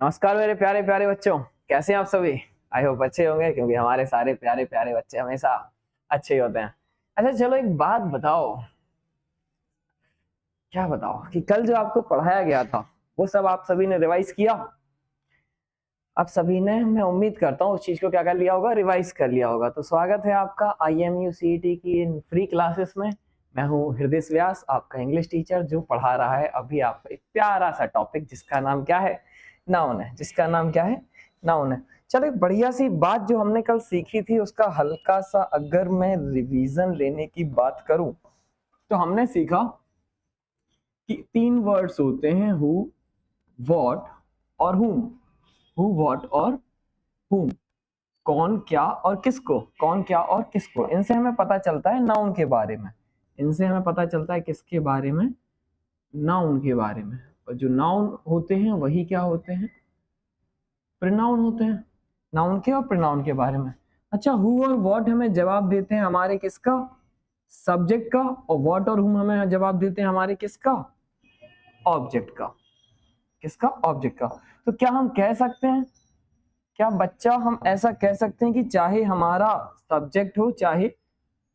नमस्कार मेरे प्यारे प्यारे बच्चों, कैसे हैं आप सभी। आई होप अच्छे होंगे क्योंकि हमारे सारे प्यारे प्यारे बच्चे हमेशा अच्छे ही होते हैं। अच्छा चलो एक बात बताओ, क्या बताओ कि कल जो आपको पढ़ाया गया था वो सब आप सभी ने रिवाइज किया। आप सभी ने, मैं उम्मीद करता हूँ, उस चीज को क्या कर लिया होगा, रिवाइज कर लिया होगा। तो स्वागत है आपका IMU CET की इन फ्री क्लासेस में। मैं हूँ हृदय व्यास, आपका इंग्लिश टीचर जो पढ़ा रहा है अभी आपको एक प्यारा सा टॉपिक जिसका नाम क्या है, नाउन है। जिसका नाम क्या है, नाउन है। चलो एक बढ़िया सी बात जो हमने कल सीखी थी उसका हल्का सा अगर मैं रिवीजन लेने की बात करूं तो हमने सीखा कि 3 वर्ड्स होते हैं, हु, व्हाट और whom। हु, व्हाट और whom, कौन क्या और किसको, कौन क्या और किसको। इनसे हमें पता चलता है नाउन के बारे में। इनसे हमें पता चलता है किसके बारे में, नाउन के बारे में। और जो नाउन होते हैं वही क्या होते हैं, प्रोनाउन होते हैं। नाउन के और प्रोनाउन के बारे में। अच्छा, हु और व्हाट हमें जवाब देते हैं हमारे किसका, सब्जेक्ट का। और व्हाट और हुम हमें जवाब देते हैं हमारे किसका, ऑब्जेक्ट का। किसका, ऑब्जेक्ट का। तो क्या हम कह सकते हैं, क्या बच्चा हम ऐसा कह सकते हैं कि चाहे हमारा सब्जेक्ट हो चाहे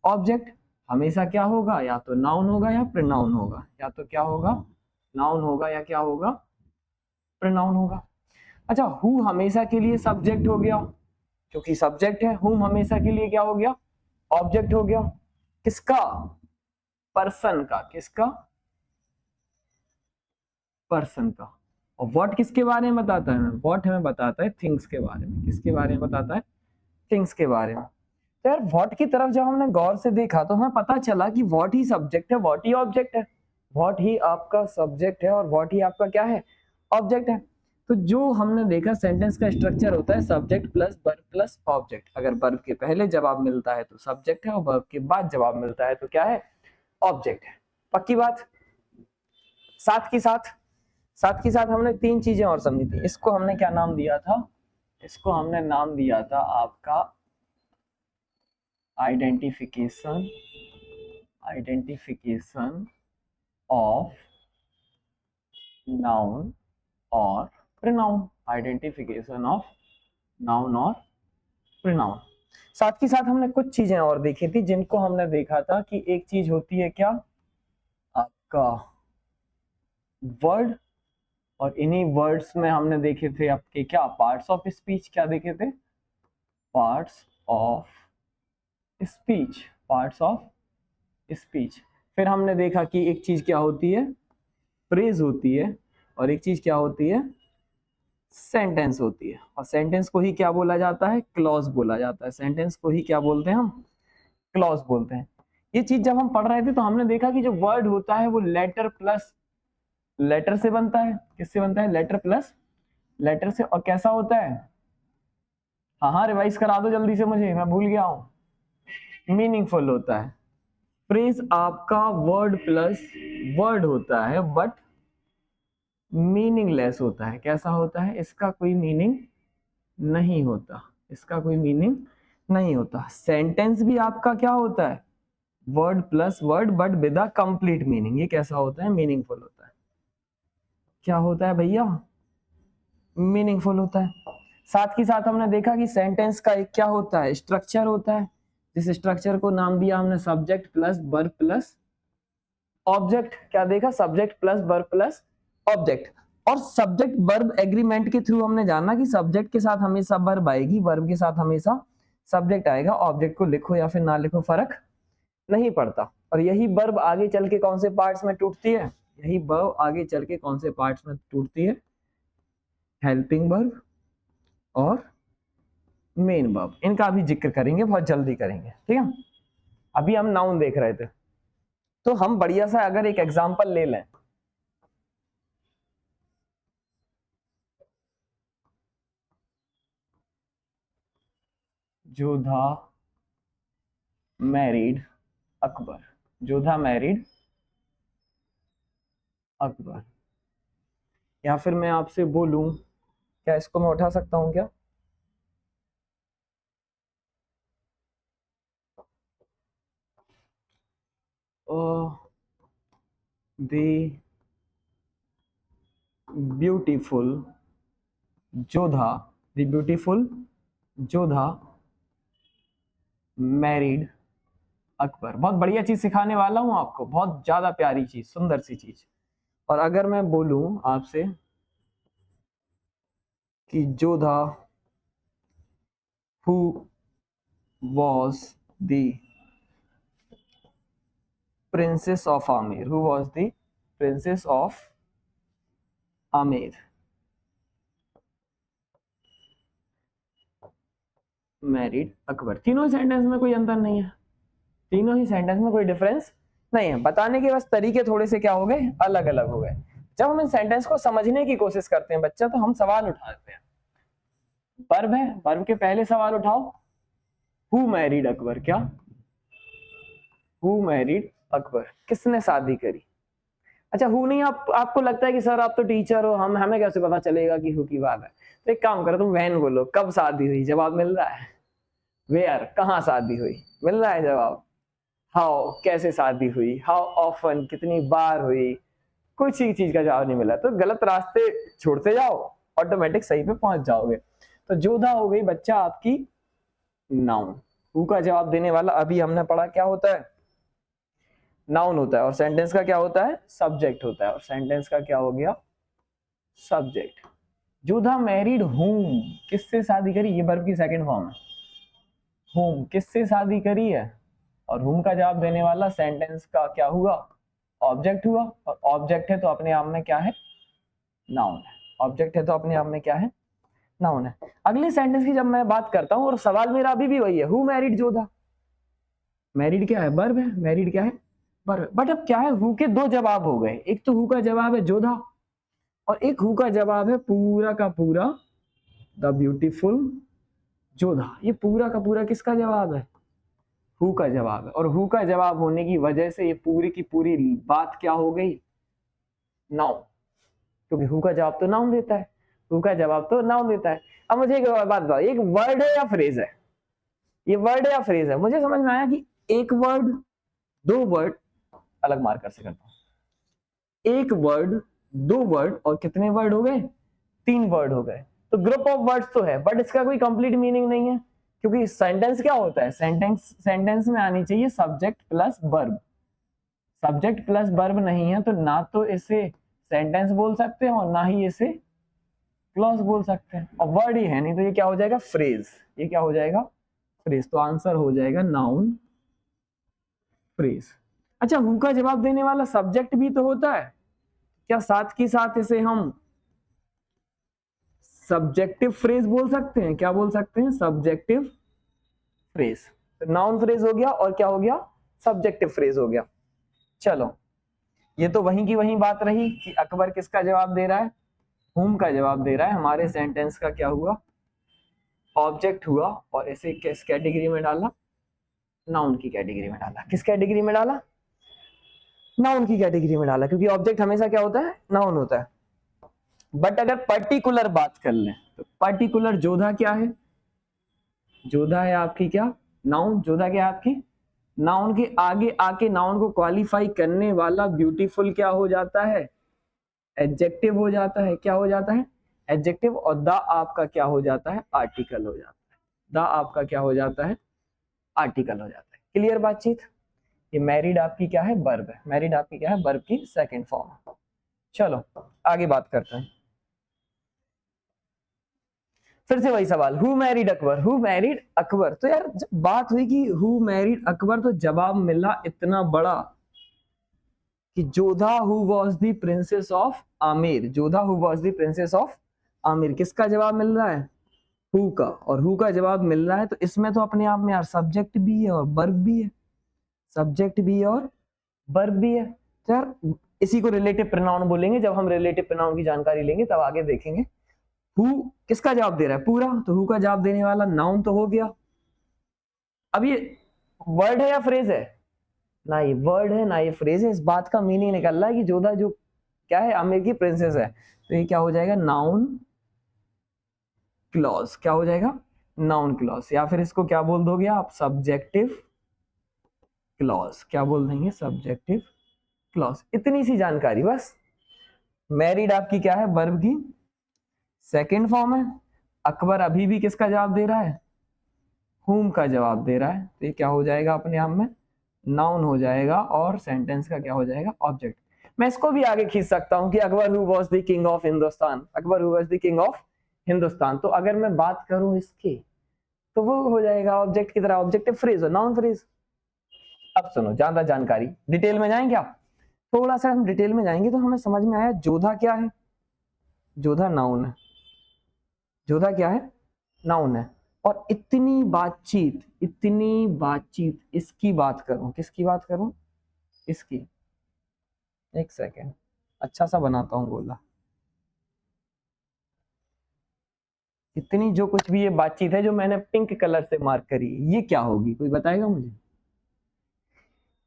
ऑब्जेक्ट, हमेशा क्या होगा, या तो नाउन होगा या प्रोनाउन होगा। या तो क्या होगा, नाउन होगा या क्या होगा, प्रोनाउन होगा। अच्छा, हु हमेशा के लिए सब्जेक्ट हो गया क्योंकि सब्जेक्ट है। हुम हमेशा के लिए क्या हो गया, ऑब्जेक्ट हो गया। किसका, पर्सन का। किसका, पर्सन का। और व्हाट किसके बारे में बताता है, व्हाट हमें बताता है थिंग्स के बारे में। किसके बारे में बताता है, थिंग्स के बारे में। तो यार व्हाट की तरफ जब हमने गौर से देखा तो हमें पता चला कि व्हाट ही सब्जेक्ट है, व्हाट ही ऑब्जेक्ट है। व्हाट ही आपका सब्जेक्ट है और व्हाट ही आपका क्या है, ऑब्जेक्ट है। तो जो हमने देखा सेंटेंस का स्ट्रक्चर होता है subject plus verb plus object. अगर वर्ब के पहले जवाब मिलता है तो सब्जेक्ट है और वर्ब के बाद जवाब मिलता है तो क्या है, ऑब्जेक्ट है। पक्की बात। साथ की साथ, साथ की साथ हमने 3 चीजें और समझी थी। इसको हमने क्या नाम दिया था, इसको हमने नाम दिया था आपका आइडेंटिफिकेशन, आइडेंटिफिकेशन ऑफ नाउन और प्रोनाउन। आइडेंटिफिकेशन ऑफ नाउन और प्रोनाउन। साथ ही साथ हमने कुछ चीजें और देखी थी जिनको हमने देखा था कि एक चीज होती है क्या, आपका वर्ड। और इन्हीं वर्ड्स में हमने देखे थे आपके क्या, पार्ट्स ऑफ स्पीच। क्या देखे थे, parts of speech, parts of speech. फिर हमने देखा कि एक चीज क्या होती है, फ्रेज होती है, और एक चीज क्या होती है, सेंटेंस होती है। और सेंटेंस को ही क्या बोला जाता है, क्लॉज बोला जाता है। सेंटेंस को ही क्या बोलते हैं हम, क्लॉज बोलते हैं। ये चीज जब हम पढ़ रहे थे तो हमने देखा कि जो वर्ड होता है वो लेटर प्लस लेटर से बनता है। किससे बनता है, लेटर प्लस लेटर से। और कैसा होता है, हाँ हाँ रिवाइज करा दो जल्दी से मुझे, मैं भूल गया हूं। मीनिंगफुल होता है। फ्रेज आपका वर्ड प्लस वर्ड होता है बट मीनिंगलेस होता है। कैसा होता है, इसका कोई मीनिंग नहीं होता, इसका कोई मीनिंग नहीं होता। सेंटेंस भी आपका क्या होता है, word plus word but with a complete meaning. ये कैसा होता है, मीनिंगफुल होता है। क्या होता है भैया, मीनिंगफुल होता है। साथ ही साथ हमने देखा कि सेंटेंस का एक क्या होता है, स्ट्रक्चर होता है। जिस स्ट्रक्चर को नाम दिया हमने subject plus verb plus object. क्या देखा, subject plus verb plus object. और सब्जेक्ट वर्ब एग्रीमेंट के थ्रू हमने जाना कि सब्जेक्ट के साथ हमेशा वर्ब आएगी, वर्ब के साथ हमेशा सब्जेक्ट आएगा। ऑब्जेक्ट को लिखो या फिर ना लिखो फर्क नहीं पड़ता। और यही वर्ब आगे चल के कौन से पार्ट्स में टूटती है, यही वर्ब आगे चल के कौन से पार्ट्स में टूटती है, हेल्पिंग वर्ब और मेन वर्ब। इनका भी जिक्र करेंगे, बहुत जल्दी करेंगे, ठीक है। अभी हम नाउन देख रहे थे तो हम बढ़िया सा अगर एक एग्जांपल ले लें, जोधा मैरिड अकबर। जोधा मैरिड अकबर। या फिर मैं आपसे बोलूं, क्या इसको मैं उठा सकता हूं क्या, the beautiful Jodha, the beautiful Jodha married Akbar. बहुत बढ़िया चीज सिखाने वाला हूं आपको, बहुत ज्यादा प्यारी चीज, सुंदर सी चीज। और अगर मैं बोलूं आपसे कि Jodha who was the princess of Amer, who was the princess of Amer married Akbar. तीनों ही सेंटेंस में कोई अंतर नहीं है, तीनों ही सेंटेंस में कोई डिफरेंस नहीं है। बताने के बस तरीके थोड़े से क्या हो गए, अलग अलग हो गए। जब हम इन सेंटेंस को समझने की कोशिश करते हैं बच्चा, तो हम सवाल उठाते हैं। वर्ब है, वर्ब के पहले सवाल उठाओ, हु मैरिड अकबर। क्या हु मैरिड अकबर, किसने शादी करी। अच्छा हु नहीं, आपको लगता है कि सर आप तो टीचर हो, हमें कैसे पता चलेगा कि हु की बात है। तो एक काम करो, तुम वैन बोलो, कब शादी हुई, जवाब मिल रहा है। वेयर, कहाँ शादी हुई, मिल रहा है जवाब। हाउ, कैसे शादी हुई। हाउ ऑफन, कितनी बार हुई। कुछ ही चीज का जवाब नहीं मिला, तो गलत रास्ते छोड़ते जाओ, ऑटोमेटिक सही पे पहुंच जाओगे। तो जोधा हो गई बच्चा आपकी नाउन। हु का जवाब देने वाला अभी हमने पढ़ा क्या होता है, नाउन होता है। और सेंटेंस का क्या होता है, सब्जेक्ट होता है। और सेंटेंस का क्या हो गया, सब्जेक्ट। जोधा मैरिड होम, किससे शादी करी, ये वर्ब की सेकंड फॉर्म है। होम, किससे शादी करी है। और होम का जवाब देने वाला सेंटेंस का क्या हुआ, ऑब्जेक्ट हुआ। और ऑब्जेक्ट है तो अपने आप में क्या है, नाउन है। ऑब्जेक्ट है तो अपने आप में क्या है, नाउन है। अगले सेंटेंस की जब मैं बात करता हूं, और सवाल मेरा अभी भी वही है, हु मैरिड जोधा। मैरिड क्या है, वर्ब है, मैरिड क्या है, वर्ब। बट अब क्या है, हु के दो जवाब हो गए। एक तो हु का जवाब है जोधा, और एक हु का जवाब है पूरा का पूरा द ब्यूटीफुल जोधा। ये पूरा का पूरा किसका जवाब है, हु का जवाब है। और हु का जवाब होने की वजह से ये पूरी की पूरी बात क्या हो गई, नाउन। क्योंकि हु का जवाब तो नाउन देता है, हु का जवाब तो नाउन देता है। अब मुझे एक बात बताओ, एक वर्ड है या फ्रेज है, ये वर्ड है या फ्रेज है। मुझे समझ में आया कि एक वर्ड, दो वर्ड, अलग मार्कर से करता हूं, एक वर्ड, दो वर्ड, और कितने वर्ड हो गए, तीन वर्ड हो गए। तो ग्रुप ऑफ वर्ड्स तो है, बट इसका कोई कंप्लीट मीनिंग नहीं है। क्योंकि सेंटेंस क्या होता है, सेंटेंस में आनी चाहिए subject plus verb. Subject plus verb नहीं है तो ना तो इसे सेंटेंस बोल सकते हैं और ना ही इसे क्लॉज बोल सकते हैं। और वर्ड ही है नहीं, तो ये क्या हो जाएगा, फ्रेज। ये क्या हो जाएगा, फ्रेज। तो आंसर हो जाएगा नाउन, फ्रेज। अच्छा हु का जवाब देने वाला सब्जेक्ट भी तो होता है, क्या साथ की साथ इसे हम सब्जेक्टिव फ्रेज बोल सकते हैं। क्या बोल सकते हैं, सब्जेक्टिव फ्रेज। तो नाउन फ्रेज हो गया, और क्या हो गया, सब्जेक्टिव फ्रेज हो गया। चलो ये तो वहीं की वहीं बात रही कि अकबर किसका जवाब दे रहा है, हुम का जवाब दे रहा है। हमारे सेंटेंस का क्या हुआ, ऑब्जेक्ट हुआ, और इसे किस कैटेगरी में डाला, नाउन की कैटेगरी में डाला। किस कैटेगरी में डाला, नाउन की कैटेगरी में डाला, क्योंकि ऑब्जेक्ट हमेशा क्या होता है, नाउन होता है। बट अगर पर्टिकुलर बात कर लें तो पर्टिकुलर जोधा क्या है, जोधा है आपकी क्या, नाउन। जोधा क्या है आपकी नाउन। के आगे आके नाउन को क्वालिफाई करने वाला ब्यूटीफुल क्या हो जाता है, एडजेक्टिव हो जाता है। क्या हो जाता है, एडजेक्टिव। और द आपका क्या हो जाता है, आर्टिकल हो जाता है। द आपका क्या हो जाता है, आर्टिकल हो जाता है। क्लियर बातचीत। ये मैरिड आपकी क्या है, वर्ब है। मैरिड आपकी क्या है, वर्ब की सेकंड फॉर्म। चलो आगे बात करते हैं। फिर से वही सवाल, who married Akbar, who married Akbar. तो यार जब बात हुई कि हु मैरिड अकबर, तो जवाब मिला इतना बड़ा कि Jodha who was the princess of Amer. Jodha who was the princess of Amer, किसका जवाब मिल रहा है, हु का। और हु का जवाब मिल रहा है, तो इसमें तो अपने आप में यार सब्जेक्ट भी है और वर्ब भी है, सब्जेक्ट भी है और वर्ब भी है। तो यार इसी को रिलेटिव प्रोनाउन बोलेंगे, जब हम रिलेटिव प्रोनाउन की जानकारी लेंगे तब आगे देखेंगे। हु किसका जवाब दे रहा है, पूरा। तो हु का जवाब देने वाला नाउन तो हो गया। अब ये वर्ड है या फ्रेज है, ना ये वर्ड है ना ये फ्रेज है। इस बात का मीनिंग निकल रहा है कि जोधा जो क्या है, आमेर की प्रिंसेस है। तो ये क्या हो जाएगा, नाउन क्लॉज। क्या हो जाएगा, नाउन क्लॉज। या फिर इसको क्या बोल दोगे आप, सब्जेक्टिव क्लॉज। क्या बोल देंगे, सब्जेक्टिव क्लॉज। इतनी सी जानकारी बस। मैरिड आपकी क्या है, वर्ब की सेकंड फॉर्म है। अकबर अभी भी किसका जवाब दे रहा है, whom का जवाब दे रहा है, तो ये क्या हो जाएगा अपने आप में नाउन हो जाएगा और सेंटेंस का क्या हो जाएगा, ऑब्जेक्ट। मैं इसको भी आगे खींच सकता हूं कि Akbar who was the king of Hindustan, Akbar who was the king of Hindustan. तो अगर मैं बात करूं इसकी तो वो हो जाएगा ऑब्जेक्ट की तरह, ऑब्जेक्टिव फ्रेज और नाउन फ्रेज। अब सुनो, ज्यादा जानकारी डिटेल में जाएंगे आप, थोड़ा सा हम डिटेल में जाएंगे तो हमें समझ में आया जोधा क्या है, जोधा नाउन है, जोधा क्या है, नाउन है। और इतनी बातचीत इसकी बात करूं, किसकी बात करूं, इसकी, एक सेकेंड अच्छा सा बनाता हूं गोला। इतनी जो कुछ भी ये बातचीत है जो मैंने पिंक कलर से मार्क करी, ये क्या होगी, कोई बताएगा मुझे।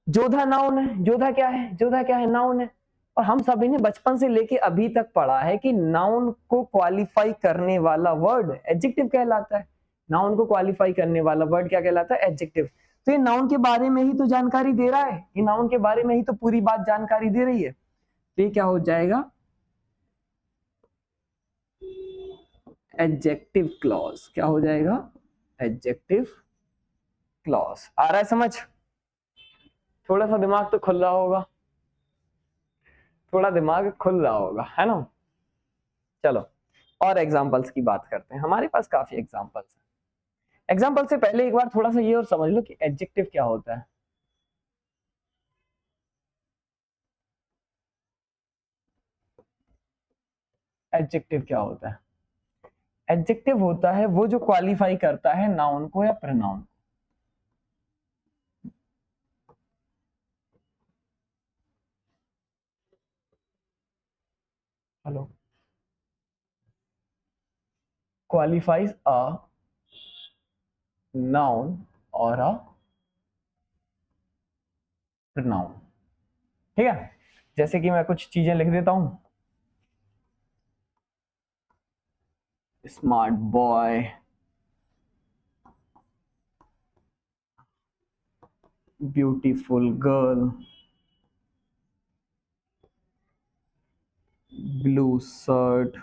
जोधा नाउन है, जोधा क्या है, जोधा क्या है, नाउन है। और हम सभी ने बचपन से लेके अभी तक पढ़ा है कि नाउन को क्वालिफाई करने वाला वर्ड एडजेक्टिव कहलाता है। नाउन को क्वालिफाई करने वाला वर्ड क्या कहलाता है, एडजेक्टिव। तो ये नाउन के बारे में ही तो जानकारी दे रहा है, ये नाउन के बारे में ही तो पूरी बात जानकारी दे रही है। तो ये क्या हो जाएगा, एडजेक्टिव क्लॉज। क्या हो जाएगा, एडजेक्टिव क्लॉज। आ रहा है समझ, थोड़ा सा दिमाग तो खुल रहा होगा, थोड़ा दिमाग खुल रहा होगा, है ना। चलो और एग्जांपल्स की बात करते हैं, हमारे पास काफी एग्जांपल्स हैं। एग्जांपल से पहले एक बार थोड़ा सा ये और समझ लो कि एडजेक्टिव क्या होता है। एडजेक्टिव क्या होता है, एडजेक्टिव होता है वो जो क्वालिफाई करता है नाउन को या प्रोनाउन को। हेलो, क्वालिफाइज अ नाउन और अ प्रोनाउन। ठीक है, जैसे कि मैं कुछ चीजें लिख देता हूं, smart boy, beautiful girl, blue shirt,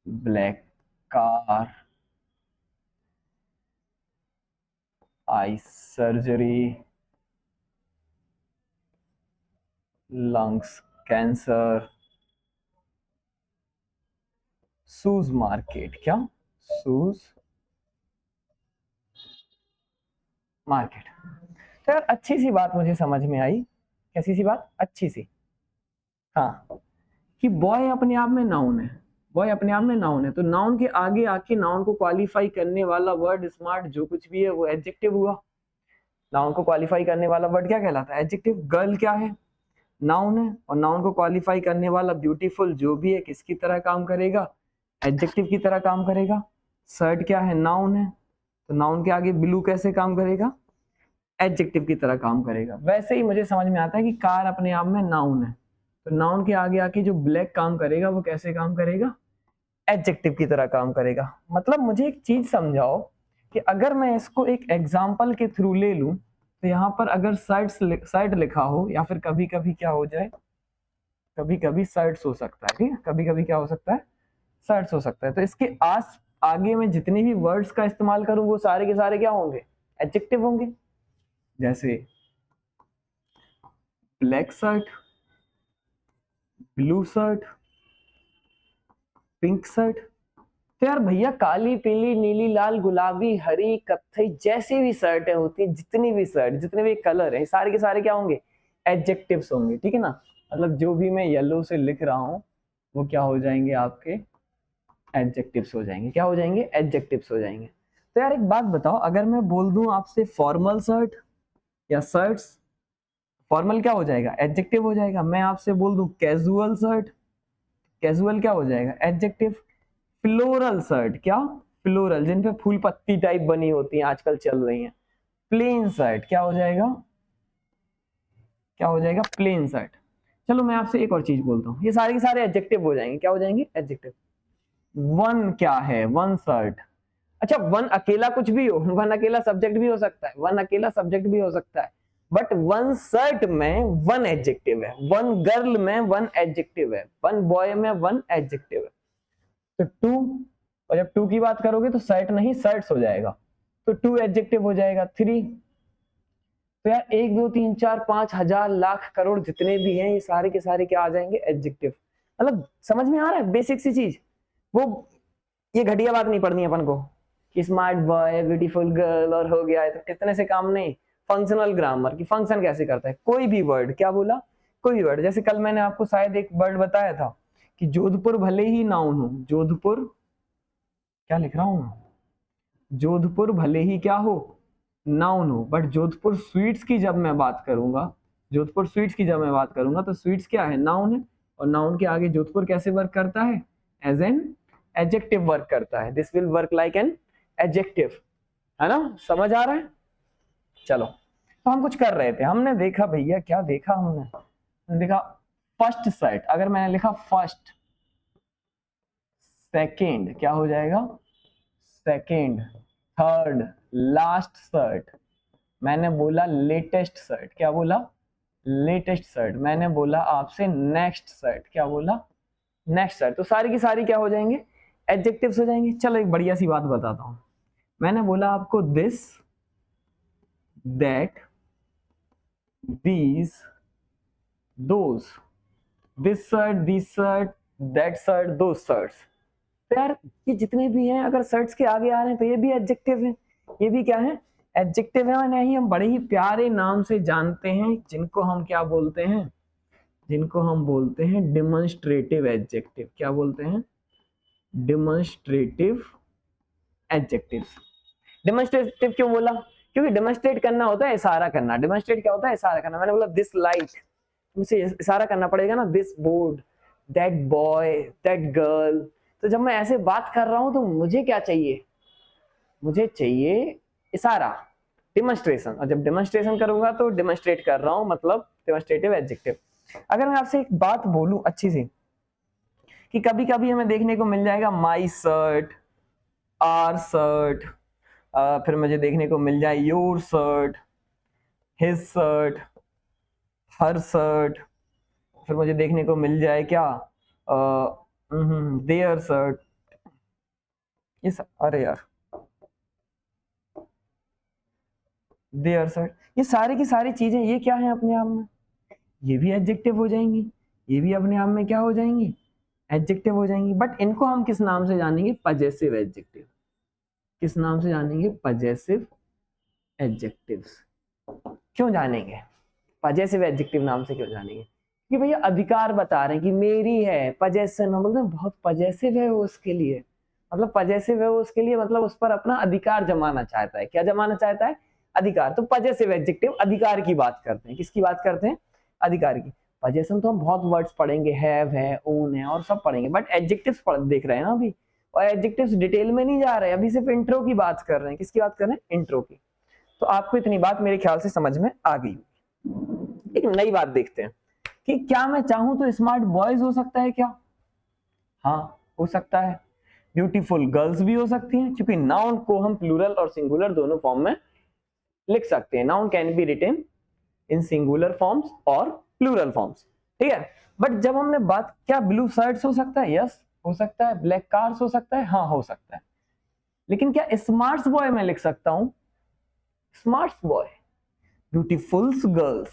black car, eye surgery, lungs cancer, shoes market. क्या, शूज मार्केट। तो यार अच्छी सी बात मुझे समझ में आई, कैसी सी बात, अच्छी सी, हाँ, कि बॉय अपने आप में नाउन है, बॉय अपने आप में नाउन है, तो नाउन के आगे आके नाउन को क्वालिफाई करने वाला वर्ड स्मार्ट जो कुछ भी है वो एडजेक्टिव हुआ। नाउन को क्वालिफाई करने वाला वर्ड क्या कहलाता है, एडजेक्टिव। गर्ल क्या है, नाउन है, और नाउन को क्वालिफाई करने वाला ब्यूटीफुल जो भी है किसकी तरह काम करेगा, एडजेक्टिव की तरह काम करेगा। शर्ट क्या है, नाउन है, तो नाउन के आगे ब्लू कैसे काम करेगा, एडजेक्टिव की तरह काम करेगा। वैसे ही मुझे समझ में आता है कि कार अपने आप में नाउन है, तो नाउन के आगे आके जो ब्लैक काम करेगा वो कैसे काम करेगा, एडजेक्टिव की तरह काम करेगा। मतलब मुझे एक चीज समझाओ कि अगर मैं इसको एक एग्जाम्पल के थ्रू ले लूं, तो यहाँ पर अगर शर्ट लिखा हो, या फिर कभी कभी क्या हो जाए, कभी कभी शर्ट्स हो सकता है, ठीक है, कभी कभी क्या हो सकता है, शर्ट्स हो सकता है, तो इसके आगे में जितने भी वर्ड्स का इस्तेमाल करूं वो सारे के सारे क्या होंगे, एडजेक्टिव होंगे। जैसे black shirt, blue shirt, pink shirt. तो यार भैया काली पीली नीली लाल गुलाबी हरी कत्थई जैसी भी शर्टें होती हैं, जितनी भी शर्ट, जितने भी कलर हैं, सारे के सारे क्या होंगे, एडजेक्टिव्स होंगे। ठीक है ना, मतलब जो भी मैं येलो से लिख रहा हूं वो क्या हो जाएंगे, आपके एडजेक्टिव्स हो जाएंगे। क्या हो जाएंगे, एडजेक्टिव्स हो जाएंगे। तो यार एक बात बताओ, अगर मैं बोल दूं आपसे फॉर्मल शर्ट या शर्ट्स, फॉर्मल क्या हो जाएगा, एडजेक्टिव हो जाएगा। मैं आपसे बोल दूं कैजुअल शर्ट, कैजुअल क्या हो जाएगा, एडजेक्टिव। फ्लोरल शर्ट, क्या, फ्लोरल, जिन पे फूल पत्ती टाइप बनी होती है आजकल चल रही है। प्लेन शर्ट क्या हो जाएगा, क्या हो जाएगा, प्लेन शर्ट। चलो मैं आपसे एक और चीज बोलता हूँ, ये सारे के सारे एडजेक्टिव हो जाएंगे, क्या हो जाएंगे, एडजेक्टिव। वन क्या है, वन शर्ट। अच्छा वन अकेला कुछ भी हो, वन अकेला सब्जेक्ट भी हो सकता है, वन अकेला सब्जेक्ट भी हो सकता है। बट वन शर्ट में वन एडजेक्टिव है, वन गर्ल में वन एडजेक्टिव है, वन बॉय में वन एडजेक्टिव है। तो टू, और जब टू की बात करोगे तो शर्ट नहीं शर्ट्स हो जाएगा, तो टू एडजेक्टिव हो जाएगा। थ्री, तो यार 1 2 3 4 5 हजार लाख करोड़ जितने भी हैं ये सारे के सारे क्या आ जाएंगे, एडजेक्टिव। मतलब समझ में आ रहा है बेसिक सी चीज। वो ये घटिया बात नहीं पढ़नी अपन को कि स्मार्ट बॉय, ब्यूटीफुल गर्ल और हो गया है, तो इतने से काम नहीं। फंक्शनल ग्रामर की फंक्शन कैसे करता है, कोई भी वर्ड, क्या बोला, कोई भी वर्ड। जैसे कल मैंने आपको शायद एक वर्ड बताया था कि जोधपुर भले ही नाउन हो, जोधपुर, क्या लिख रहा हूं, जोधपुर भले ही क्या हो, नाउन हो, बट जोधपुर स्वीट्स की जब मैं बात करूंगा, जोधपुर स्वीट्स की जब मैं बात करूंगा तो स्वीट्स क्या है, नाउन है, और नाउन के आगे जोधपुर कैसे वर्क करता है, एज एन एडजेक्टिव वर्क करता है। This will work like an adjective, है ना, समझ आ रहा है। चलो, तो हम कुछ कर रहे थे, हमने देखा भैया, क्या देखा हमने देखा फर्स्ट सेट, अगर मैंने लिखा फर्स्ट, सेकेंड क्या हो जाएगा, सेकेंड, थर्ड, लास्ट सर्ट, मैंने बोला लेटेस्ट सर्ट, क्या बोला, लेटेस्ट सर्ट, मैंने बोला आपसे नेक्स्ट सर्ट, क्या बोला, नेक्स्ट सर्ट, तो सारी की सारी क्या हो जाएंगे, एडजेक्टिव्स हो जाएंगे। चलो एक बढ़िया सी बात बताता हूं, मैंने बोला आपको this, that, these, those, this shirt, this shirt, that shirt, those shirts। तो यार ये जितने भी हैं अगर शर्ट्स के आगे आ रहे हैं तो ये भी एडजेक्टिव है, ये भी क्या है, एडजेक्टिव है। और नहीं, हम बड़े ही प्यारे नाम से जानते हैं जिनको हम क्या बोलते हैं, जिनको हम बोलते हैं डिमॉन्स्ट्रेटिव एडजेक्टिव। क्या बोलते हैं, डिमॉन्स्ट्रेटिव एडजेक्टिव्स। डिमॉन्स्ट्रेटिव क्यों बोला, क्योंकि डेमोन्स्ट्रेट करना होता है इशारा करना। डेमोन्स्ट्रेट क्या होता है, इशारा करना। मैंने बोला दिस लाइट, तुमसे इशारा करना पड़ेगा ना, this board, that boy, that girl. तो जब मैं ऐसे बात कर रहा हूं तो मुझे क्या चाहिए, मुझे चाहिए इशारा, डिमॉन्स्ट्रेशन। और जब डिमॉन्स्ट्रेशन करूंगा तो डिमॉन्स्ट्रेट कर रहा हूं, मतलब डिमॉन्स्ट्रेटिव एडजेक्टिव। अगर मैं आपसे एक बात बोलूं अच्छी सी, कि कभी कभी हमें देखने को मिल जाएगा माई शर्ट, आर शर्ट, फिर मुझे देखने को मिल जाए your shirt, his shirt, her shirt, फिर मुझे देखने को मिल जाए क्या, देयर शर्ट, ये सब, अरे यार देयर शर्ट, ये सारी की सारी चीजें ये क्या है अपने आप में, ये भी एडजेक्टिव हो जाएंगी, ये भी अपने आप में क्या हो जाएंगी, एडजेक्टिव हो जाएंगी। बट इनको हम किस नाम से जानेंगे, पजेसिव एडजेक्टिव। किस नाम से जानेंगे, पजेसिव एडजेक्टिव्स। क्यों जानेंगे, पजेसिव एडजेक्टिव नाम से क्यों जानेंगे, कि भैया अधिकार बता रहे हैं कि मेरी है, पजेशन, मतलब बहुत पजेसिव है वो उसके लिए, मतलब पजेसिव है वो उसके लिए, मतलब उस पर अपना अधिकार जमाना चाहता है। क्या जमाना चाहता है, अधिकार। तो पजेसिव एडजेक्टिव अधिकार की बात करते हैं, किसकी बात करते हैं, अधिकार की। पजेशन तो हम बहुत वर्ड्स पढ़ेंगे, हैव है, ओन है और सब पढ़ेंगे, बट एडजेक्टिव्स देख रहे हैं ना अभी, और एडजेक्टिव्स डिटेल में नहीं जा रहे हैं, अभी सिर्फ इंट्रो की बात कर रहे हैं। किसकी बात कर रहे हैं, इंट्रो की। तो आपको इतनी बात मेरे ख्याल से समझ में आ गई। एक नई बात देखते हैं कि क्या मैं चाहूं तो स्मार्ट बॉयज हो सकता है क्या, हाँ हो सकता है। ब्यूटीफुल गर्ल्स भी हो सकती हैं, क्योंकि नाउन को हम प्लूरल और सिंगुलर दोनों फॉर्म में लिख सकते हैं। Noun can be written in singular forms और प्लूरल फॉर्म्स, ठीक है। बट जब हमने बात, क्या ब्लू शर्ट्स हो सकता है, यस हो सकता है। ब्लैक कार्स हो सकता है, हाँ हो सकता है। लेकिन क्या स्मार्ट्स बॉय मैं लिख सकता हूं, smarts boy, beautifuls girls,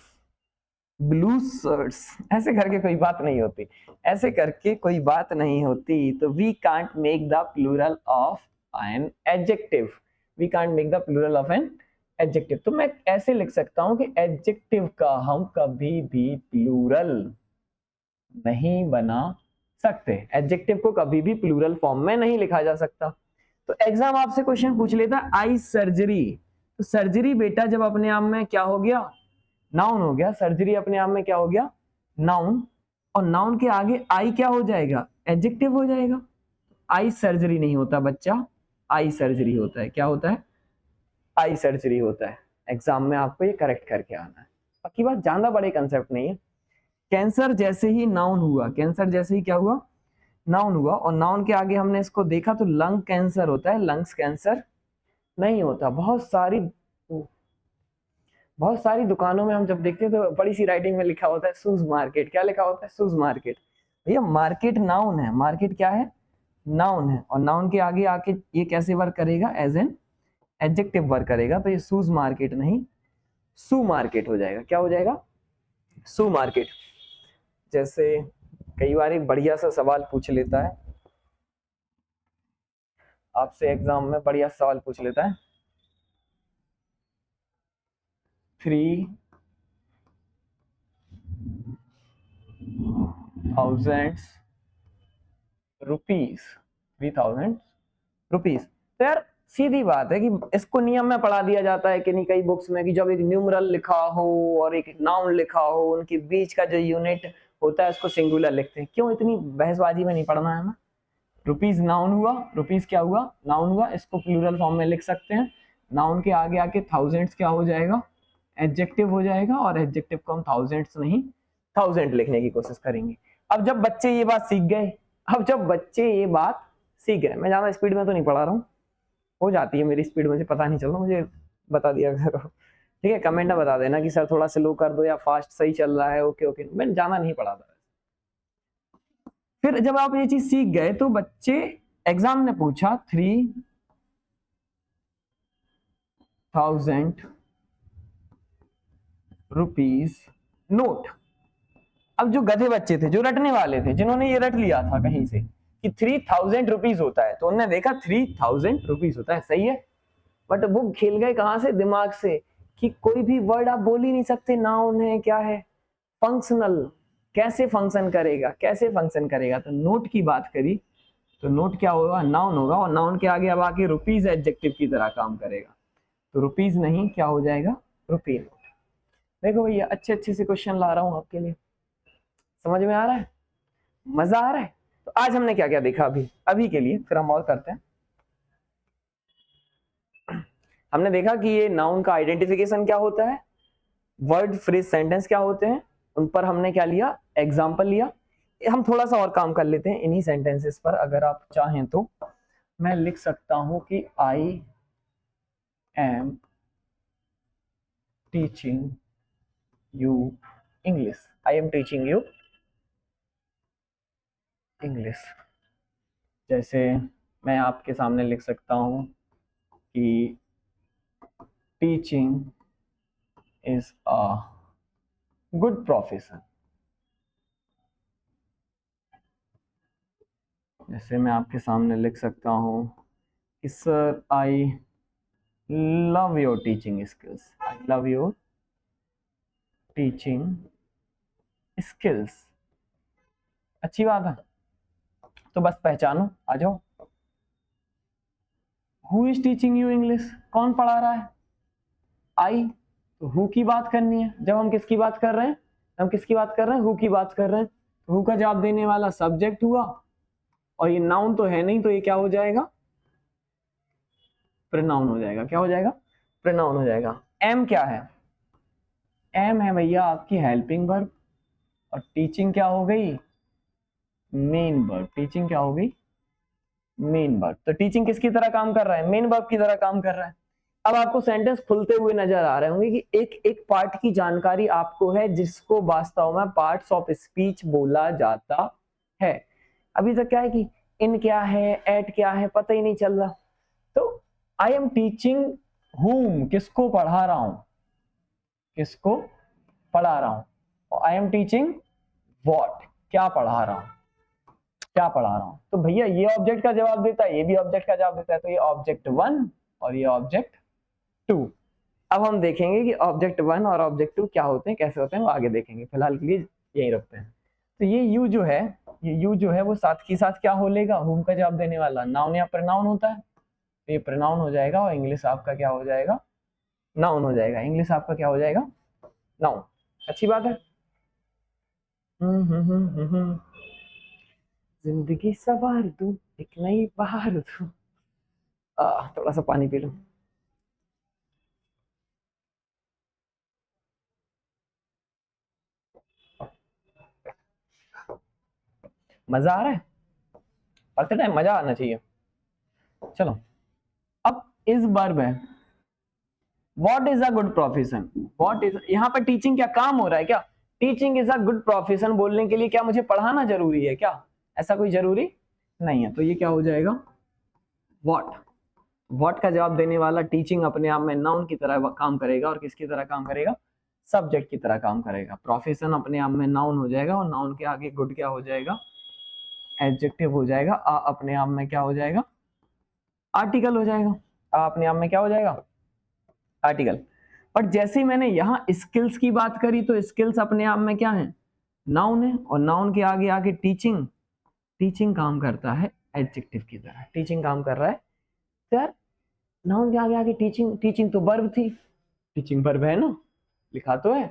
blue shirts, ऐसे करके कोई बात नहीं होती, ऐसे करके कोई बात नहीं होती। तो we can't make the plural of an adjective, we can't make the plural of an adjective. तो मैं ऐसे लिख सकता हूं कि एडजेक्टिव का हम कभी भी प्लूरल नहीं बना सकते, एडजेक्टिव को कभी भी प्लूरल फॉर्म में नहीं लिखा जा सकता। तो एग्जाम आपसे क्वेश्चन पूछ लेता, आई सर्जरी, तो सर्जरी बेटा जब अपने आप में क्या हो गया, नाउन हो गया। सर्जरी अपने आप में क्या हो गया, नाउन, और नाउन के आगे आई क्या हो जाएगा, एडजेक्टिव हो जाएगा। आई सर्जरी नहीं होता बच्चा, आई सर्जरी होता है। क्या होता है, आई सर्जरी होता है। एग्जाम में आपको ये करेक्ट करके आना है, बाकी बात ज्यादा बड़े कंसेप्ट नहीं है। कैंसर जैसे ही नाउन हुआ, कैंसर जैसे ही क्या हुआ, नाउन हुआ, और नाउन के आगे हमने इसको देखा तो लंग कैंसर होता है, लंग्स कैंसर नहीं होता। बहुत सारी बहुत सारी दुकानों में हम जब देखते हैं तो बड़ी सी राइटिंग में लिखा होता है शूज मार्केट। क्या लिखा होता है? Shoes market. भैया मार्केट नाउन है, मार्केट क्या है? नाउन है। और नाउन के आगे आके ये कैसे वर्क करेगा? एज एन एडजेक्टिव वर्क करेगा। तो ये शूज मार्केट नहीं, शू मार्केट हो जाएगा। क्या हो जाएगा? शू मार्केट। जैसे कई बार एक बढ़िया सा सवाल पूछ लेता है आपसे, एग्जाम में बढ़िया सवाल पूछ लेता है, 3000 रुपीज, 3000 रुपीज। तो यार सीधी बात है कि इसको नियम में पढ़ा दिया जाता है कि नहीं कई बुक्स में, कि जब एक न्यूमरल लिखा हो और एक नाउन लिखा हो, उनके बीच का जो यूनिट होता है उसको सिंगुलर लिखते हैं। क्यों इतनी बहसबाजी में नहीं पढ़ना है हमें? रुपीज नाउन हुआ, रुपीज क्या हुआ? नाउन हुआ। इसको प्लूरल फॉर्म में लिख सकते हैं। नाउन के आगे आके थाउजेंड्स क्या हो जाएगा? एडजेक्टिव हो जाएगा। और एडजेक्टिव को हम थाउजेंड्स नहीं थाउजेंड लिखने की कोशिश करेंगे। अब जब बच्चे ये बात सीख गए, मैं ज्यादा स्पीड में तो नहीं पढ़ा रहा हूँ, हो जाती है मेरी स्पीड, मुझे पता नहीं चल रहा, मुझे बता दिया करो। ठीक है, कमेंट में बता देना कि सर थोड़ा स्लो कर दो या फास्ट सही चल रहा है। ओके ओके, मैं ज्यादा नहीं पढ़ाता। फिर जब आप ये चीज सीख गए तो बच्चे, एग्जाम ने पूछा 3000 रुपीज नोट। अब जो गधे बच्चे थे, जो रटने वाले थे, जिन्होंने ये रट लिया था कहीं से कि 3000 रुपीज होता है, तो उन्होंने देखा 3000 रुपीज होता है, सही है। बट वो खेल गए कहां से? दिमाग से, कि कोई भी वर्ड आप बोल ही नहीं सकते, नाउन है, क्या है, फंक्शनल, कैसे फंक्शन करेगा, कैसे फंक्शन करेगा। तो नोट की बात करी तो नोट क्या होगा? नाउन होगा। और नाउन के आगे अब आके रुपीज एडजेक्टिव की तरह काम करेगा, तो रुपीज नहीं, क्या हो जाएगा? Rupee note. देखो भैया अच्छे अच्छे से क्वेश्चन ला रहा हूं आपके लिए, समझ में आ रहा है? मजा आ रहा है? तो आज हमने क्या क्या देखा अभी अभी के लिए, फिर हम और करते हैं। हमने देखा कि ये नाउन का आइडेंटिफिकेशन क्या होता है, वर्ड फ्रेज सेंटेंस क्या होते हैं, उन पर हमने क्या लिया? एग्जाम्पल लिया। हम थोड़ा सा और काम कर लेते हैं इन्हीं सेंटेंसेस पर। अगर आप चाहें तो मैं लिख सकता हूं कि I am teaching you English. I am teaching you English. जैसे मैं आपके सामने लिख सकता हूं कि teaching is a good profession. जैसे मैं आपके सामने लिख सकता हूं कि sir I love your teaching skills. I love your teaching skills. अच्छी बात है। तो बस पहचानो, आ जाओ। Who is teaching you English? कौन पढ़ा रहा है? आई। तो हु की बात करनी है। जब हम किसकी बात कर रहे हैं? हम किसकी बात कर रहे हैं? हु की बात कर रहे हैं। तो हु का जवाब देने वाला सब्जेक्ट हुआ, और ये नाउन तो है नहीं, तो ये क्या हो जाएगा? प्रोनाउन हो जाएगा। क्या हो जाएगा? प्रोनाउन हो जाएगा। एम क्या है? एम है भैया आपकी हेल्पिंग वर्ब, और टीचिंग क्या हो गई? Main verb. टीचिंग क्या हो गई? Main verb. तो टीचिंग किसकी तरह काम कर रहा है? मेन वर्ब की तरह काम कर रहा है। अब आपको सेंटेंस खुलते हुए नजर आ रहे होंगे कि एक एक पार्ट की जानकारी आपको है, जिसको वास्तव में पार्ट्स ऑफ स्पीच बोला जाता है। अभी तक क्या है कि इन क्या है, एट क्या है, पता ही नहीं चल रहा। तो आई एम टीचिंग हुम, किसको पढ़ा रहा हूं, किसको पढ़ा रहा हूं। और आई एम टीचिंग व्हाट, क्या पढ़ा रहा हूं, क्या पढ़ा रहा हूं। तो भैया ये ऑब्जेक्ट का जवाब देता है, ये भी ऑब्जेक्ट का जवाब देता है। तो ये ऑब्जेक्ट 1 और ये ऑब्जेक्ट 2। अब हम देखेंगे कि ऑब्जेक्ट 1 और ऑब्जेक्ट 2 क्या होते हैं, कैसे होते हैं, वो आगे देखेंगे। फिलहाल के लिए यही रखते हैं। तो ये यू जो है, ये यू जो है वो साथ के साथ क्या हो लेगा? हुम का जवाब देने वाला नाउन या प्रोनाउन होता है, तो ये प्रोनाउन हो जाएगा। और इंग्लिश आपका क्या हो जाएगा? नाउन हो जाएगा। इंग्लिश आपका क्या हो जाएगा? नाउन। अच्छी बात है। जिंदगी सवार दूं, एक नई बहार दूं। थोड़ा सा पानी पी लूं। मजा आ रहा है? पढ़ते टाइम मजा आना चाहिए। चलो, अब इस वर्ब है, what is a good profession, what is, यहाँ पर टीचिंग क्या काम हो रहा है क्या? Teaching is a good profession बोलने के लिए क्या मुझे पढ़ाना जरूरी है क्या? ऐसा कोई जरूरी नहीं है। तो ये क्या हो जाएगा? व्हाट। व्हाट का जवाब देने वाला टीचिंग अपने आप में नाउन की तरह काम करेगा, और किसकी तरह काम करेगा? सब्जेक्ट की तरह काम करेगा। प्रोफेशन अपने आप में नाउन हो जाएगा, और नाउन के आगे गुड क्या हो जाएगा? एडजेक्टिव हो जाएगा। अपने आप में क्या हो जाएगा? आर्टिकल हो जाएगा। अपने आप में क्या हो जाएगा? आर्टिकल। पर जैसे ही मैंने यहाँ स्किल्स की बात करी, तो स्किल्स अपने आप में क्या है? नाउन है, और नाउन के आगे आगे टीचिंग, टीचिंग काम करता है एडजेक्टिव की तरह, टीचिंग काम कर रहा है। तो यार नाउन के आगे आगे टीचिंग, टीचिंग तो वर्ब थी, टीचिंग वर्ब है ना, लिखा तो है।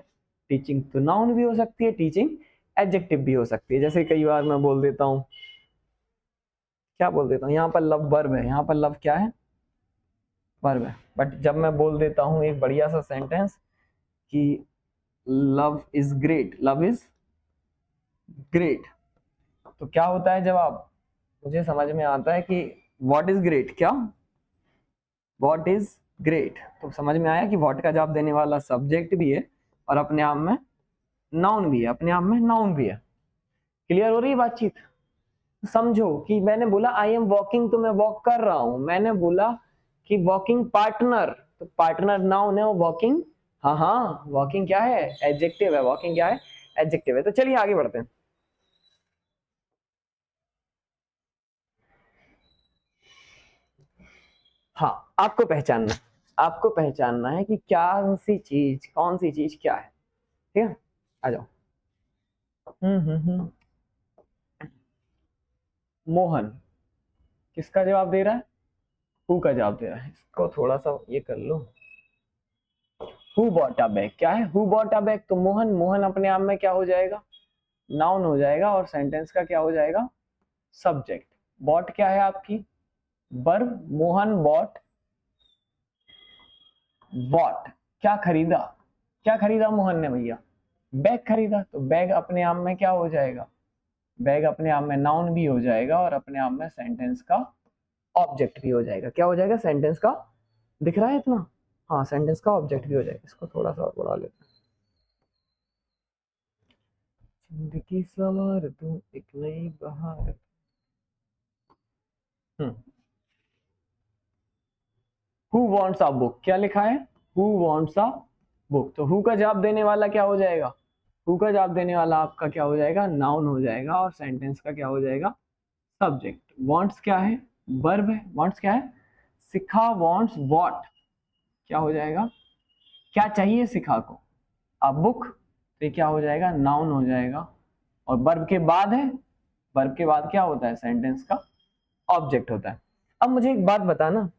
टीचिंग तो नाउन भी हो सकती है, टीचिंग एडजेक्टिव भी हो सकती है। जैसे कई बार मैं बोल देता हूँ, क्या बोल देता हूँ, यहाँ पर लव वर्ब है, यहाँ पर लव क्या है? वर्ब है। बट जब मैं बोल देता हूँ एक बढ़िया सा सेंटेंस कि love is great, love is great, तो क्या होता है जवाब? मुझे समझ में आता है कि व्हाट इज ग्रेट, क्या व्हाट इज ग्रेट। तो समझ में आया कि व्हाट का जवाब देने वाला सब्जेक्ट भी है, और अपने आप में नाउन भी है, अपने आप में नाउन भी है। क्लियर हो रही है बातचीत? समझो कि मैंने बोला आई एम वॉकिंग, तो मैं वॉक कर रहा हूं। मैंने बोला कि वॉकिंग पार्टनर, तो पार्टनर नाउन है, और वॉकिंग, हाँ हाँ वॉकिंग क्या है? एडजेक्टिव है। वॉकिंग क्या है? एडजेक्टिव है। तो चलिए आगे बढ़ते हैं। हाँ, आपको पहचानना, आपको पहचानना है कि क्या सी चीज, कौन सी चीज क्या है। ठीक है, आ जाओ। हम्म। मोहन किसका जवाब दे रहा है? हु का जवाब दे रहा है। इसको थोड़ा सा ये कर लो। हु बॉट अ बैग, क्या है? हु बॉट अ बैग, तो मोहन, मोहन अपने आप में क्या हो जाएगा? नाउन हो जाएगा, और सेंटेंस का क्या हो जाएगा? सब्जेक्ट। बॉट क्या है आपकी? वर्ब। मोहन बॉट, बॉट क्या खरीदा? क्या खरीदा मोहन ने भैया? बैग खरीदा। तो बैग अपने आप में क्या हो जाएगा? बैग अपने आप में नाउन भी हो जाएगा, और अपने आप में सेंटेंस का ऑब्जेक्ट भी हो जाएगा। क्या हो जाएगा? सेंटेंस का, दिख रहा है इतना? हाँ, सेंटेंस का ऑब्जेक्ट भी हो जाएगा। इसको थोड़ा सा और बढ़ा लेते हैं। जिंदगी सवार दूं एक नई बहार। हम्म। हु वॉन्ट्स अ बुक, क्या लिखा है? Who wants a book. तो हु का जवाब देने वाला क्या हो जाएगा? हु का जवाब देने वाला आपका क्या हो जाएगा? नाउन हो जाएगा, और सेंटेंस का क्या हो जाएगा? सब्जेक्ट। वॉन्ट्स क्या है? वर्ब है। वॉन्ट्स क्या है? शिखा वॉन्ट्स वॉट, क्या हो जाएगा? क्या चाहिए शिखा को? A book. तो ये क्या हो जाएगा? नाउन हो जाएगा, और वर्ब के बाद है, वर्ब के बाद क्या होता है? सेंटेंस का ऑब्जेक्ट होता है। अब मुझे एक बात बताना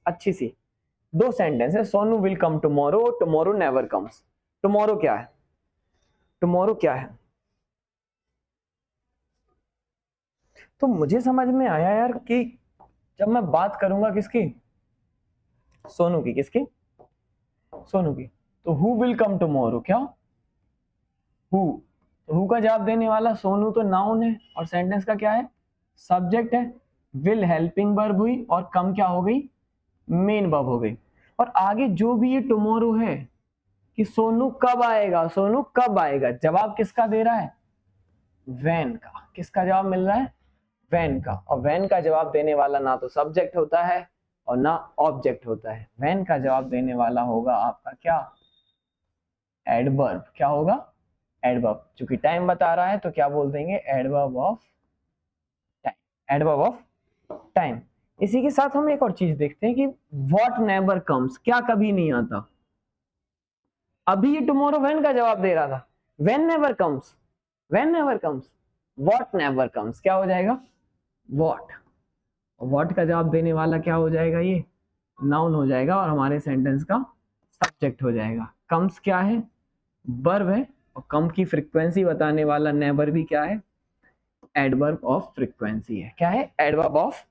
अच्छी सी, दो सेंटेंस है। Sonu will come tomorrow, tomorrow never comes. Tomorrow क्या है? टुमारो क्या है? तो मुझे समझ में आया यार कि जब मैं बात करूंगा किसकी? सोनू की। किसकी? सोनू की। तो हु विल कम टुमारो, क्या हु, तो हु का जवाब देने वाला सोनू तो नाउन है, और सेंटेंस का क्या है? सब्जेक्ट है। विल हेल्पिंग वर्ब हुई, और कम क्या हो गई? मेन वर्ब हो गई। और आगे जो भी ये टुमारो है कि सोनू कब आएगा, सोनू कब आएगा, जवाब किसका दे रहा है? वैन का। किसका जवाब मिल रहा है? वैन का। और वैन का जवाब देने वाला ना तो सब्जेक्ट होता है, और ना ऑब्जेक्ट होता है। वैन का जवाब देने वाला होगा आपका क्या? एडवर्ब। क्या होगा? एडवर्ब। चूंकि टाइम बता रहा है तो क्या बोल देंगे? Adverb of time. Adverb of time. इसी के साथ हम एक और चीज देखते हैं कि व्हाट नेवर कम्स, क्या कभी नहीं आता। अभी ये टुमारो व्हेन का जवाब दे रहा था। When never comes, when never comes, what never comes, क्या हो जाएगा? व्हाट। व्हाट का जवाब देने वाला क्या हो जाएगा? ये नाउन हो जाएगा, और हमारे सेंटेंस का सब्जेक्ट हो जाएगा। कम्स क्या है? वर्ब है, और कम की फ्रीक्वेंसी बताने वाला नेवर भी क्या है? एडवर्ब ऑफ फ्रीक्वेंसी है। क्या है? Adverb of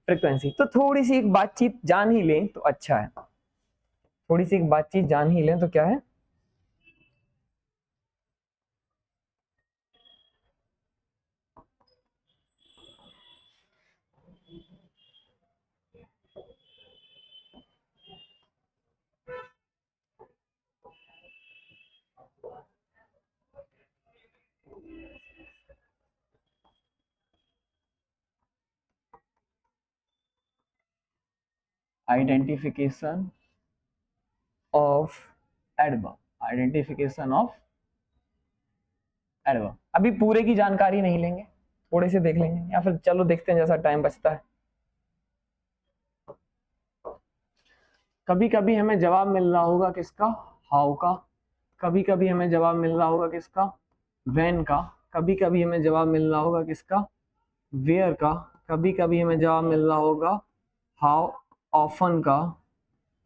frequency. तो थोड़ी सी एक बातचीत जान ही लें तो अच्छा है। थोड़ी सी एक बातचीत जान ही लें तो क्या है? Identification of adverb, identification of adverb. अभी पूरे की जानकारी नहीं लेंगे, थोड़े से देख लेंगे, या फिर चलो देखते हैं जैसा टाइम बचता है। कभी कभी हमें जवाब मिल रहा होगा किसका, हाउ का, कभी कभी हमें जवाब मिल रहा होगा किसका, व्हेन का, कभी कभी हमें जवाब मिल रहा होगा किसका, वेयर का, कभी कभी हमें जवाब मिल रहा होगा हाउ ऑफन का,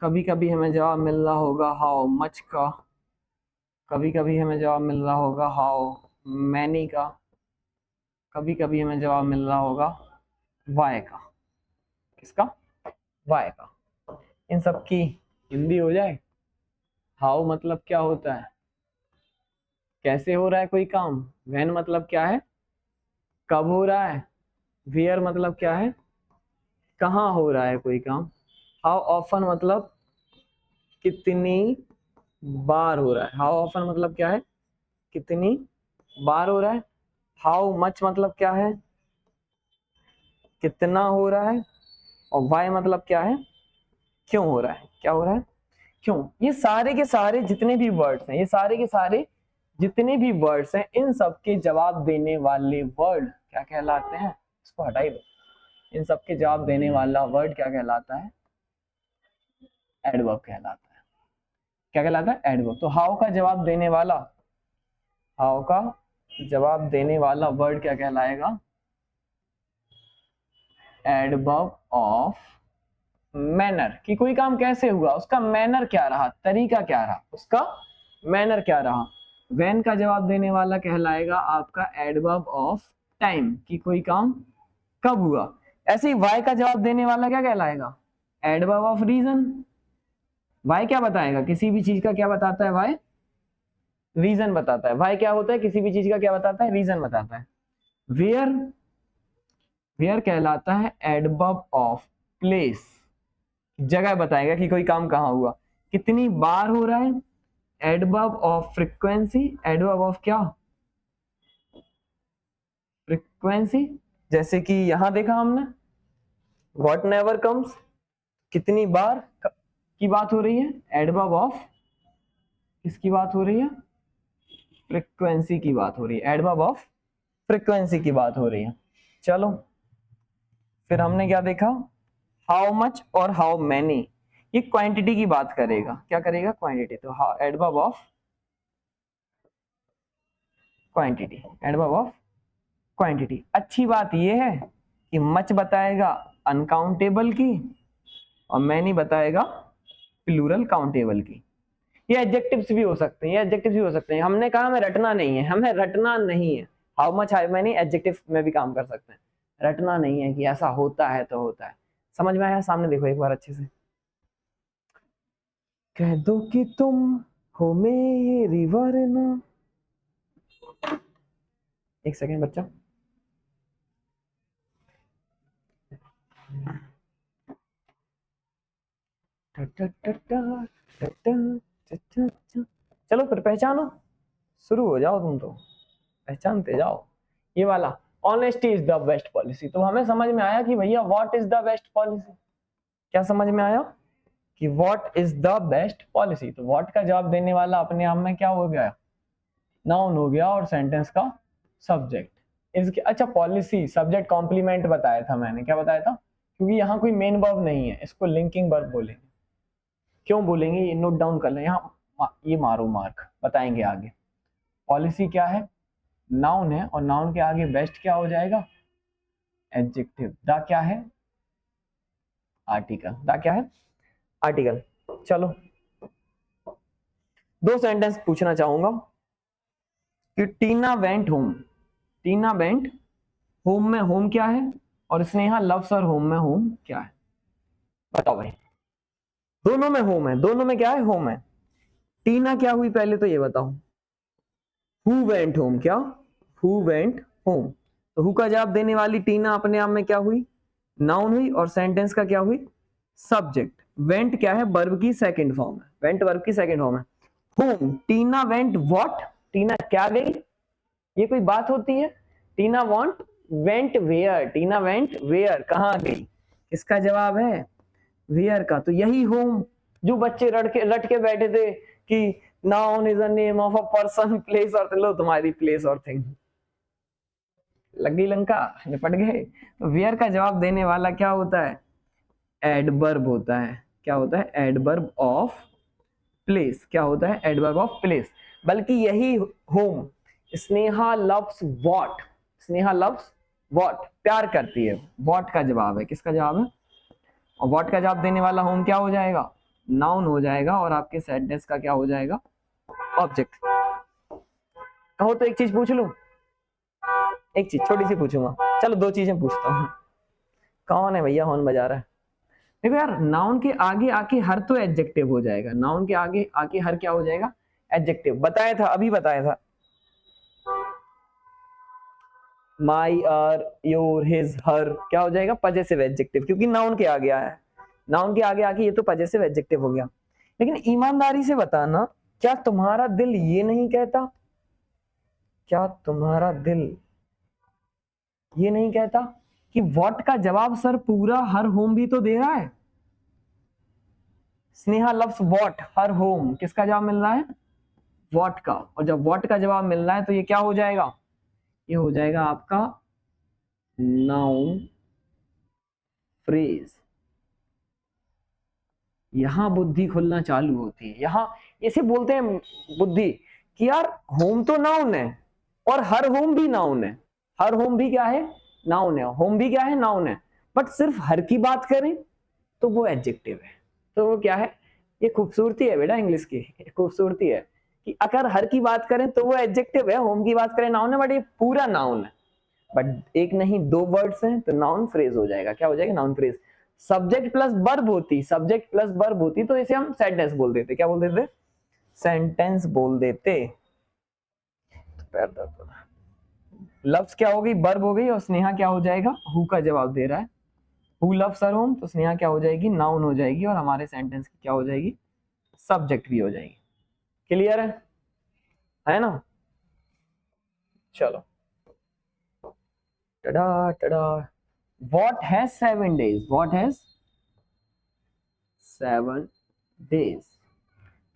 कभी कभी हमें जवाब मिल रहा होगा हाउ मच का, कभी कभी हमें जवाब मिल रहा होगा हाउ मैनी का, कभी कभी हमें जवाब मिल रहा होगा वाई का। किसका, वाई का। इन सब की हिंदी हो जाए। हाउ मतलब क्या होता है, कैसे हो रहा है कोई काम। व्हेन मतलब क्या है, कब हो रहा है। वेयर मतलब क्या है, कहाँ हो रहा है कोई काम। हाउ ऑफन मतलब कितनी बार हो रहा है। हाउ ऑफन मतलब क्या है, कितनी बार हो रहा है। हाउ मच मतलब क्या है, कितना हो रहा है। और वाई मतलब क्या है, क्यों हो रहा है, क्या हो रहा है, क्यों। ये सारे के सारे जितने भी वर्ड्स हैं, ये सारे के सारे जितने भी वर्ड्स हैं, इन सब के जवाब देने वाले वर्ड क्या कहलाते हैं। इसको हटाई दो। इन सब के जवाब देने वाला वर्ड क्या कहलाता है, एडवर्ब कहलाता है। क्या कहलाता है, एडवर्ब। तो हाउ का जवाब देने वाला, हाउ का जवाब देने वाला वर्ड क्या कहलाएगा, एडवर्ब ऑफ मैनर। कि कोई काम कैसे हुआ, उसका मैनर क्या रहा, तरीका क्या रहा, उसका मैनर क्या रहा। व्हेन का जवाब देने वाला कहलाएगा आपका एडवर्ब ऑफ टाइम, कि कोई काम कब हुआ। ऐसे ही वाई का जवाब देने वाला क्या कहलाएगा, एडवर्ब ऑफ रीजन। वाई क्या बताएगा, किसी भी चीज का क्या बताता है, वाई रीजन बताता है। वाई क्या होता है, किसी भी चीज का क्या बताता है, रीजन बताता है। वेयर, वेयर कहलाता है एडवर्ब ऑफ प्लेस, जगह बताएगा कि कोई काम कहाँ हुआ। कितनी बार हो रहा है, adverb of frequency, adverb of क्या, फ्रीक्वेंसी। जैसे कि यहां देखा हमने व्हाट नेवर कम्स, कितनी बार की बात हो रही है, एडवर्ब ऑफ किसकी बात हो रही है, फ्रीक्वेंसी की बात हो रही है, एडवर्ब ऑफ फ्रीक्वेंसी की बात हो रही है। चलो फिर हमने क्या देखा, हाउ मच और हाउ मैनी, ये क्वांटिटी की बात करेगा। क्या करेगा, क्वांटिटी। तो adverb of quantity, adverb of quantity. अच्छी बात यह है कि मच बताएगा अनकाउंटेबल की और मैनी बताएगा प्लूरल काउंटेबल की। ये एडजेक्टिव्स भी हो सकते हैं, ये एडजेक्टिव्स भी हो सकते हैं। हमने कहा हमें रटना नहीं है, हमें रटना नहीं है। How much how many adjective में भी काम कर सकते हैं, रटना नहीं है कि ऐसा होता है तो होता है। समझ में आया, सामने देखो एक बार अच्छे से। कह दो कि तुम हो मेरी वरना। एक सेकेंड बच्चा। चलो फिर पहचानो, शुरू हो जाओ तुम तो, पहचानते जाओ। ये वाला honesty is the best policy. तो हमें समझ में आया कि भैया what is the best policy. क्या समझ में आया कि what is the best policy. तो व्हाट का जवाब देने वाला अपने आप में क्या हो गया, नाउन हो गया, और सेंटेंस का सब्जेक्ट। इसके अच्छा पॉलिसी सब्जेक्ट कॉम्प्लीमेंट बताया था मैंने, क्या बताया था, क्योंकि यहाँ कोई मेन वर्ब नहीं है, इसको लिंकिंग वर्ब बोलेंगे। क्यों बोलेंगे ये नोट डाउन कर लें, यहाँ ये मारो मार्क, बताएंगे आगे। पॉलिसी क्या है, नाउन है, और नाउन के आगे बेस्ट क्या हो जाएगा, एडजेक्टिव। द क्या है, आर्टिकल। द क्या है, आर्टिकल। चलो दो सेंटेंस पूछना चाहूंगा कि टीना went home, Tina went home में होम क्या है, और स्नेहा लव्स हर होम में होम क्या है। बताओ भाई, दोनों में होम है, दोनों में क्या है, होम है। टीना क्या हुई पहले तो ये बताओ, हु वेंट होम, क्या, हु वेंट होम। तो हु का जवाब देने वाली टीना अपने आप में क्या हुई, नाउन हुई, और सेंटेंस का क्या हुई, सब्जेक्ट। वेंट क्या है, वर्ब की सेकंड फॉर्म है, वेंट वर्ब की सेकंड फॉर्म है। Home, Tina went what, Tina क्या गई, ये कोई बात होती है। Tina went where, Tina went where, कहां गई। इसका जवाब है वेयर का, तो यही होम जो बच्चे रट के बैठे थे कि noun is a name of a person, place और, लो तुम्हारी प्लेस और थिंग, लग गई लंका, निपट गए। तो वेयर का जवाब देने वाला क्या होता है? एडवर्ब होता है। क्या होता है? Adverb of place. क्या होता है? Adverb of place. बल्कि यही home, Sneha loves what, Sneha loves what, प्यार करती है, व्हाट का जवाब है। किसका जवाब है? और व्हाट का जवाब देने वाला होम क्या हो जाएगा? नाउन हो जाएगा, और आपके सैडनेस का क्या हो जाएगा? ऑब्जेक्ट। कहो तो एक चीज पूछ लूं, एक चीज छोटी सी पूछूंगा, चलो दो चीजें पूछता हूँ। कौन है भैया हॉर्न बजा रहा है? देखो यार, नाउन के आगे आके हर तो एडजेक्टिव हो जाएगा, नाउन के आगे आके हर क्या हो जाएगा? एडजेक्टिव। बताया था, अभी बताया था, माई, आर, योर, हिज, हर, क्या हो जाएगा? पजेसिव एडजेक्टिव, क्योंकि नाउन के आगे आया है। नाउन के आगे आके ये तो पजेसिव एडजेक्टिव हो गया। लेकिन ईमानदारी से बताना, क्या तुम्हारा दिल ये नहीं कहता, क्या तुम्हारा दिल ये नहीं कहता कि व्हाट का जवाब सर पूरा हर होम भी तो दे रहा है? Sneha loves what, her home, किसका जवाब मिल रहा है? व्हाट का। और जब व्हाट का जवाब मिल रहा है तो ये क्या हो जाएगा? ये हो जाएगा आपका नाउन फ्रेज। यहां बुद्धि खुलना चालू होती है। यहां इसे बोलते हैं बुद्धि, कि यार होम तो नाउन है और हर होम भी नाउन है। हर होम भी क्या है? नाउन है। होम भी क्या है? नाउन है। बट सिर्फ हर की बात करें तो वो एडजेक्टिव है। तो वो क्या है? ये खूबसूरती है बेटा इंग्लिश की, खूबसूरती है कि अगर हर की बात करें तो वो एडजेक्टिव है, होम की बात करें नाउन है, बट ये पूरा नाउन है। बट एक नहीं दो वर्ड्स हैं तो नाउन फ्रेज हो जाएगा। क्या हो जाएगा? Noun phrase. Subject plus verb होती, सब्जेक्ट प्लस वर्ब होती तो इसे हम सेंटेंस बोल देते। क्या बोल देते? सेंटेंस बोल देते। पैर दर्द हो रहा है। लव्स क्या हो गई? वर्ब हो गई, और स्नेहा क्या हो जाएगा? हु का जवाब दे रहा है। हु लव्स हर होम, तो स्नेहा क्या हो जाएगी? नाउन हो जाएगी, और हमारे सेंटेंस की क्या हो जाएगी? सब्जेक्ट भी हो जाएगी। क्लियर है ना? चलो, टडा टडा। What has 7 days? What has 7 days?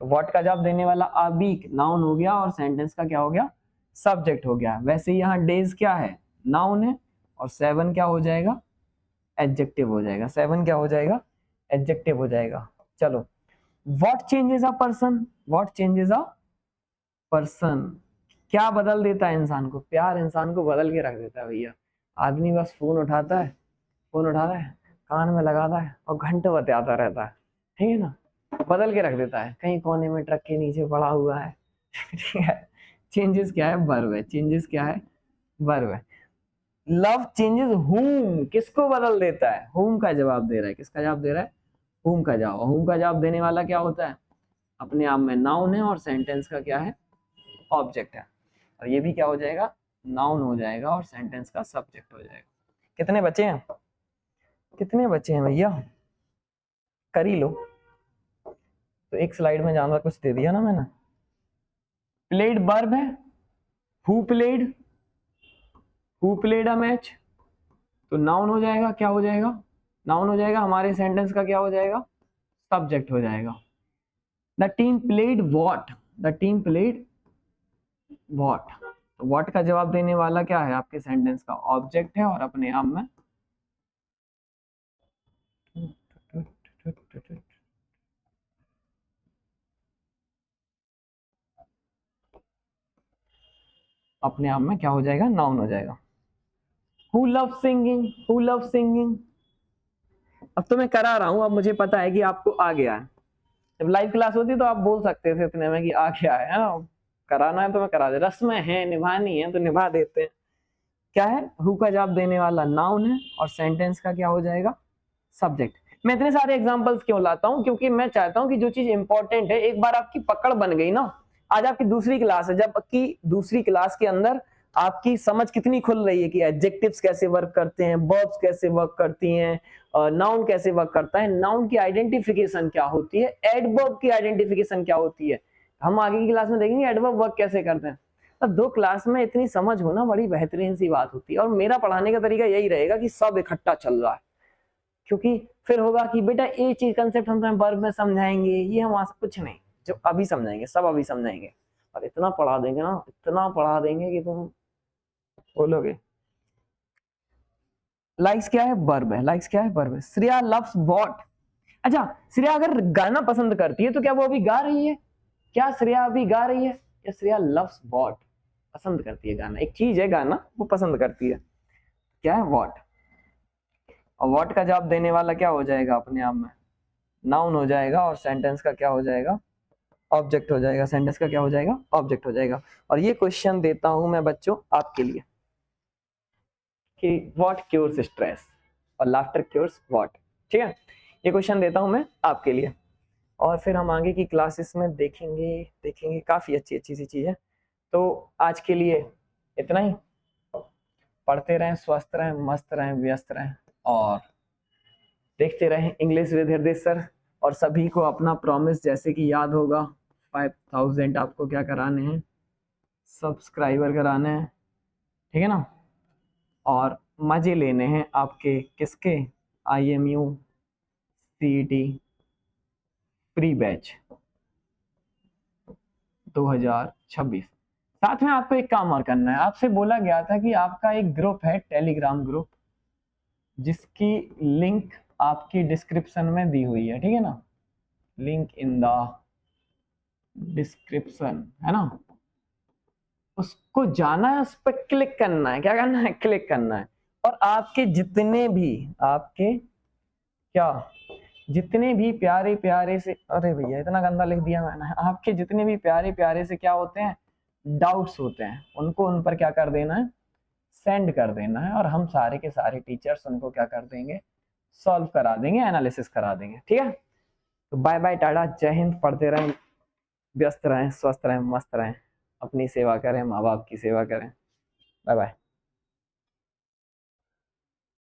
तो व्हाट का जवाब देने वाला अ वीक, नाउन हो गया, और सेंटेंस का क्या हो गया? सब्जेक्ट हो गया। वैसे यहाँ डेज क्या है? नाउन है, और 7 क्या हो जाएगा? एडजेक्टिव हो जाएगा। 7 क्या हो जाएगा? एडजेक्टिव हो जाएगा। चलो, what changes a person? What changes a person? क्या बदल देता है इंसान को? प्यार इंसान को बदल के रख देता है भैया। आदमी बस फोन उठाता है, फोन उठा रहा है, कान में लगाता है और घंटों बतियाता रहता है, ठीक है ना? बदल के रख देता है, कहीं कोने में ट्रक के नीचे पड़ा हुआ है। ठीक है। चेंजेस क्या है? वर्ब है। चेंजेस क्या है? वर्ब है। लव चेंजेस हुम, किसको बदल देता है? हुम का जवाब दे रहा है। किसका जवाब दे रहा है? हुम का जवाब। हुम का जवाब देने वाला क्या होता है? अपने आप में नाउन है, और सेंटेंस का क्या है? ऑब्जेक्ट है। और ये भी क्या हो जाएगा? नाउन हो जाएगा, और सेंटेंस का सब्जेक्ट हो जाएगा। कितने बचे हैं? कितने बचे हैं भैया? कर ही लो। तो एक स्लाइड में ज्यादा कुछ दे दिया ना मैंने। प्लेड वर्ब है। Who played, who played a match, तो नाउन हो जाएगा। क्या हो जाएगा? नाउन हो जाएगा। हमारे सेंटेंस का क्या हो जाएगा? सब्जेक्ट हो जाएगा। The team played what, the team played what, तो वॉट का जवाब देने वाला क्या है? आपके सेंटेंस का ऑब्जेक्ट है, और अपने आप में अपने आप में क्या हो जाएगा? नाउन हो जाएगा। Who love singing, who love singing. अब तो मैं करा रहा हूं, अब मुझे पता है कि आपको आ गया है। जब लाइव क्लास होती तो आप बोल सकते थे इतने में कि आ गया है ना? कराना है तो मैं करा दे, रस्में हैं निभानी है तो निभा देते हैं। क्या है? हु का जवाब देने वाला नाउन है, और सेंटेंस का क्या हो जाएगा? सब्जेक्ट। मैं इतने सारे एग्जांपल्स क्यों लाता हूं? क्योंकि मैं चाहता हूं कि जो चीज इंपॉर्टेंट है, एक बार आपकी पकड़ बन गई ना, आज आपकी दूसरी क्लास है, जब की दूसरी क्लास के अंदर आपकी समझ कितनी खुल रही है कि एडजेक्टिव्स कैसे वर्क करते हैं, वर्ब्स कैसे वर्क करती हैं, नाउन कैसे वर्क करता है, नाउन की आइडेंटिफिकेशन क्या होती है, एडवर्ब की आइडेंटिफिकेशन क्या होती है। हम आगे की क्लास में देखेंगे एडवर्ब वर्क कैसे करते हैं। अब दो क्लास में इतनी समझ होना बड़ी बेहतरीन सी बात होती है, और मेरा पढ़ाने का तरीका यही रहेगा कि सब इकट्ठा चल रहा है। क्योंकि फिर होगा कि बेटा ये चीज कंसेप्ट हम तुम्हें वर्ब में समझाएंगे, ये हम वहां से कुछ नहीं, जो अभी समझाएंगे सब अभी समझाएंगे, और इतना पढ़ा देंगे ना, इतना पढ़ा देंगे कि तुम बोलोगे। लाइक्स क्या है? वर्ब है। लाइक्स क्या है? वर्ब है। Shreya loves what? अच्छा, श्रेया अगर गाना पसंद करती है तो क्या वो अभी गा रही है? क्या श्रेया अभी गा रही है? या श्रेया लव्स व्हाट? पसंद करती है गाना, एक चीज है गाना, वो पसंद करती है। क्या है? व्हाट। और व्हाट का जवाब देने वाला क्या हो जाएगा अपने आप में? नाउन हो जाएगा, और सेंटेंस का क्या हो जाएगा? ऑब्जेक्ट हो जाएगा। सेंटेंस का क्या हो जाएगा? ऑब्जेक्ट हो जाएगा। और ये क्वेश्चन देता हूं मैं बच्चों आपके लिए कि व्हाट क्योर्स स्ट्रेस और लाफ्टर क्योर्स व्हाट। ठीक है, ये क्वेश्चन देता हूं मैं आपके लिए, और फिर हम आगे की क्लासेस में देखेंगे काफी अच्छी अच्छी सी चीजें। तो आज के लिए इतना ही। पढ़ते रहें, स्वस्थ रहें, मस्त रहें, व्यस्त रहें, और देखते रहें इंग्लिश विद हृदय सर। और सभी को अपना प्रॉमिस जैसे कि याद होगा, 5000 आपको क्या कराने हैं? सब्सक्राइबर कराने हैं, ठीक है ना। और मजे लेने हैं आपके किसके? IMU CET pre batch 2026। साथ में आपको एक काम और करना है। आपसे बोला गया था कि आपका एक ग्रुप है, टेलीग्राम ग्रुप, जिसकी लिंक आपकी डिस्क्रिप्शन में दी हुई है, ठीक है ना। लिंक इन द डिस्क्रिप्शन, है ना। उसको जाना है, उस पर क्लिक करना है। क्या करना है? क्लिक करना है। और आपके जितने भी, आपके क्या, जितने भी प्यारे प्यारे से, अरे भैया इतना गंदा लिख दिया मैंने, आपके जितने भी प्यारे प्यारे से क्या होते हैं, डाउट्स होते हैं, उनको उन पर क्या कर देना है? सेंड कर देना है, और हम सारे के सारे टीचर्स उनको क्या कर देंगे? सॉल्व करा देंगे, एनालिसिस करा देंगे। ठीक है, तो बाय बाय, टाटा, जय हिंद। पढ़ते रहें, व्यस्त रहें, स्वस्थ रहें, मस्त रहें, अपनी सेवा करें, माँ बाप की सेवा करें। Bye bye.